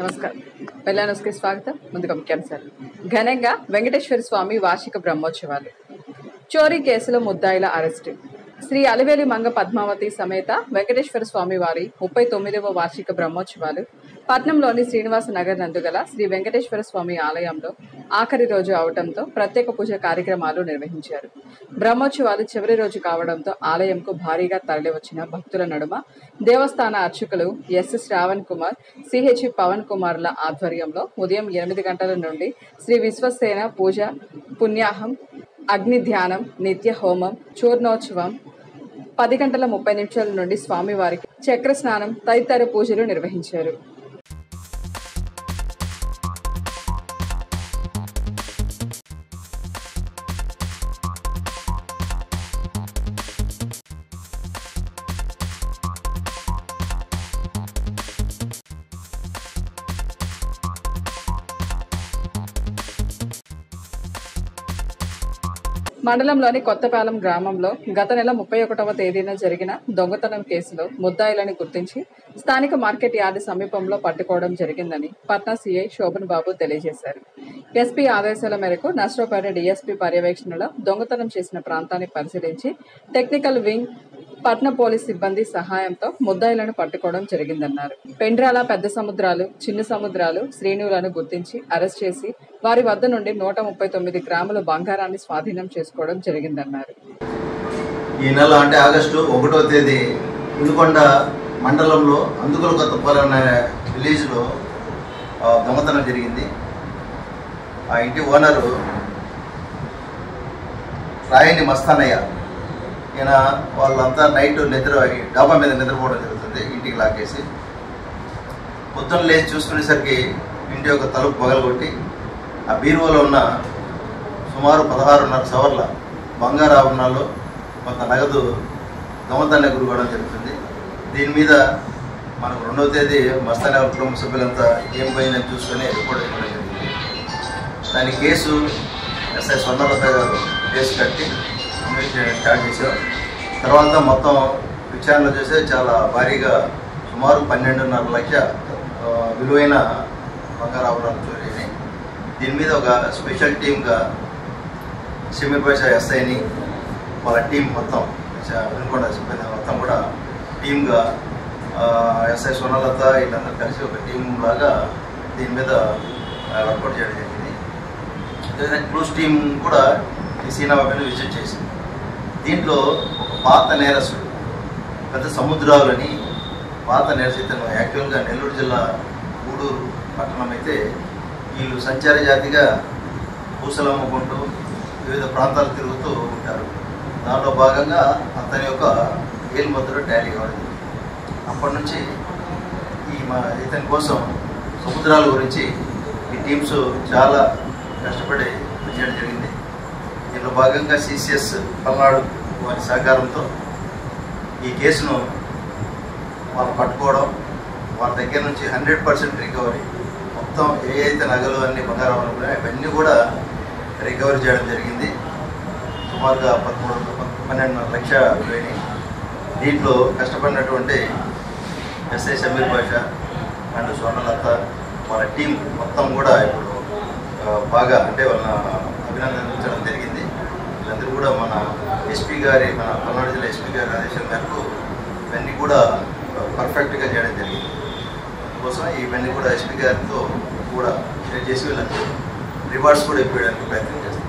నమస్కారం. వెల్లానస్కి స్వాగతం. ముందుగా ముఖ్యాంశాలు. ఘనంగా వెంకటేశ్వర స్వామి వార్షిక బ్రహ్మోత్సవాలు. చోరీ కేసులో ముద్దాయిల అరెస్టు. శ్రీ అలివేలి మంగ పద్మావతి సమేత వెంకటేశ్వర స్వామి వారి 39వ వార్షిక బ్రహ్మోత్సవాలు పట్నంలోని శ్రీనివాస నగర్ నందుగల శ్రీ వెంకటేశ్వర స్వామి ఆలయంలో ఆఖరి రోజు అవడంతో ప్రత్యేక పూజ కార్యక్రమాలు నిర్వహించారు. బ్రహ్మోత్సవాలు చివరి రోజు కావడంతో ఆలయంకు భారీగా తరలివచ్చిన భక్తుల నడుమ దేవస్థాన అర్చకులు ఎస్ శ్రావణ్ కుమార్, సిహెచ్ పవన్ కుమార్ల ఆధ్వర్యంలో ఉదయం 8 గంటల నుండి శ్రీ విశ్వసేన పూజ, పుణ్యాహం, అగ్ని ధ్యానం, నిత్య హోమం, చూర్ణోత్సవం, 10 గంటల 30 నిమిషాల నుండి స్వామివారికి చక్ర స్నానం తదితర పూజలు నిర్వహించారు. మండలంలోని కొత్తపాలెం గ్రామంలో గత నెల 31వ తేదీన జరిగిన దొంగతనం కేసులో ముద్దాయిలను గుర్తించి స్థానిక మార్కెట్ యార్డు సమీపంలో పట్టుకోవడం జరిగిందని పట్నా సీఐ శోభన్ బాబు తెలియజేశారు. ఎస్పీ ఆదేశాల మేరకు నర్సరావుపేట డీఎస్పీ పర్యవేక్షణలో దొంగతనం చేసిన ప్రాంతాన్ని పరిశీలించి టెక్నికల్ వింగ్, పట్నా పోలీస్ సిబ్బంది సహాయంతో ముద్దాయిలను పట్టుకోవడం జరిగిందన్నారు. పెండ్రాల, పెద్ద సముద్రాలు, చిన్న సముద్రాలు శ్రేణులను గుర్తించి అరెస్ట్ చేసి వారి వద్ద నుండి 139 గ్రాముల బంగారాన్ని స్వాధీనం చేసుకోవడం జరిగిందన్నారు. ఈ నెల అంటే ఆగస్టు 1వ తేదీ ఉల్లికొండ మండలంలో అందుకుల కొత్తపాలెం అనే విలేజ్లో దొంగతనం జరిగింది. ఆ ఇంటి ఓనరు రాయని మస్తానయ్య, ఈయన వాళ్ళంతా నైట్ డాబా మీద నిద్రపోవడం జరుగుతుంది. ఇంటికి లాగేసి పొద్దున్న లేచి చూసుకునేసరికి ఇంటి యొక్క తలుపు పగలగొట్టి ఆ బీరువాలో ఉన్న సుమారు 16.5 సవర్ల బంగారు ఆభరణాలు, కొంత నగదు దొంగతనానికి గురికోవడం జరుగుతుంది. దీని మీద మనకు 2వ తేదీ మస్తానయ్య కుటుంబ సభ్యులంతా ఏం పోయిందని చూసుకొని రిపోర్ట్ ఇవ్వడం జరిగింది. దాని కేసు ఎస్ఐ స్వర్ణలత గారు కేసు కట్టి ఇన్వెస్టిగేషన్ స్టార్ట్ చేశారు. తర్వాత మొత్తం విచారణ చేస్తే చాలా భారీగా సుమారు 12.5 లక్షల విలువైన బంగారు ఆభరణాలు చోరీ అయినాయి. దీని మీద ఒక స్పెషల్ టీమ్గా సిమిపాష ఎస్ఐని వాళ్ళ టీం మొత్తం వినుకొండ సిబ్బంది మొత్తం కూడా టీమ్గా ఎస్ఐ స్వర్ణలత వీళ్ళందరూ కలిసి ఒక టీం లాగా దీని మీద వర్కౌట్ చేయడం జరిగింది. క్లూస్ టీం కూడా ఈ సీనాబాబుని విజిట్ చేసింది. దీంట్లో ఒక పాత నేరస్తుడు పెద్ద సముద్రాలని పాత నేరసితను యాక్చువల్గా నెల్లూరు జిల్లా గూడూరు పట్టణం అయితే వీళ్ళు సంచార జాతిగా పూసలు అమ్ముకుంటూ వివిధ ప్రాంతాలు తిరుగుతూ ఉంటారు. దాంట్లో భాగంగా అతని యొక్క ఏలు ముద్ర టాలీ కావడం. అప్పటి నుంచి ఇతని కోసం సముద్రాల గురించి ఈ టీమ్స్ చాలా కష్టపడి చేయడం జరిగింది. దీనిలో భాగంగా సిసిఎస్ పల్నాడు వారి సహకారంతో ఈ కేసును వాళ్ళు పట్టుకోవడం, వాళ్ళ దగ్గర నుంచి 100% రికవరీ, మొత్తం ఏ అయితే నగలు అన్ని బంగారం ఉన్నాయో అవన్నీ కూడా రికవరీ చేయడం జరిగింది. సుమారుగా 12 లక్షల విలువైనవి. దీంట్లో కష్టపడినటువంటి ఎస్ఐ సమీర్ బాషా అండ్ స్వర్ణలత వాళ్ళ టీం మొత్తం కూడా ఇప్పుడు బాగా అంటే వాళ్ళ అభినందించడం జరిగింది. వీళ్ళందరూ కూడా మన పల్నాడు జిల్లా ఎస్పీ గారి ఆదేశాల మేరకు ఇవన్నీ కూడా పర్ఫెక్ట్గా చేయడం జరిగింది. అందుకోసం ఇవన్నీ కూడా ఎస్పీ గారితో కూడా షేర్ చేసి వీళ్ళకి రివార్డ్స్ కూడా ఇవ్వడానికి ప్రయత్నం చేస్తాం.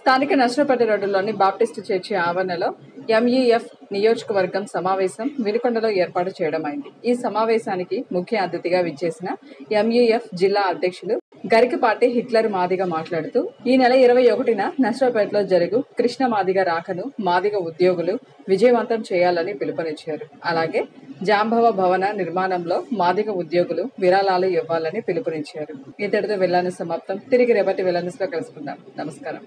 స్థానిక నర్సరావుపేట రోడ్డులోని బాప్టిస్టు చర్చి ఆవరణలో ఎంఈఎఫ్ నియోజకవర్గం సమావేశం వినుకొండలో ఏర్పాటు చేయడమైంది. ఈ సమావేశానికి ముఖ్య అతిథిగా విచ్చేసిన ఎంఈఎఫ్ జిల్లా అధ్యక్షులు గరికపాటి హిట్లర్ మాదిగ మాట్లాడుతూ ఈ నెల 21న నర్సరావుపేటలో జరుగు కృష్ణ మాదిగ రాకను మాదిగ ఉద్యోగులు విజయవంతం చేయాలని పిలుపునిచ్చారు. అలాగే జాంబవ భవన నిర్మాణంలో మాదిగ ఉద్యోగులు విరాళాలు ఇవ్వాలని పిలుపునిచ్చారు. ఇంతటితో వెల్లాని సమాప్తం. తిరిగి రేపటి వెల్లానిస్లో కలుసుకుందాం. నమస్కారం.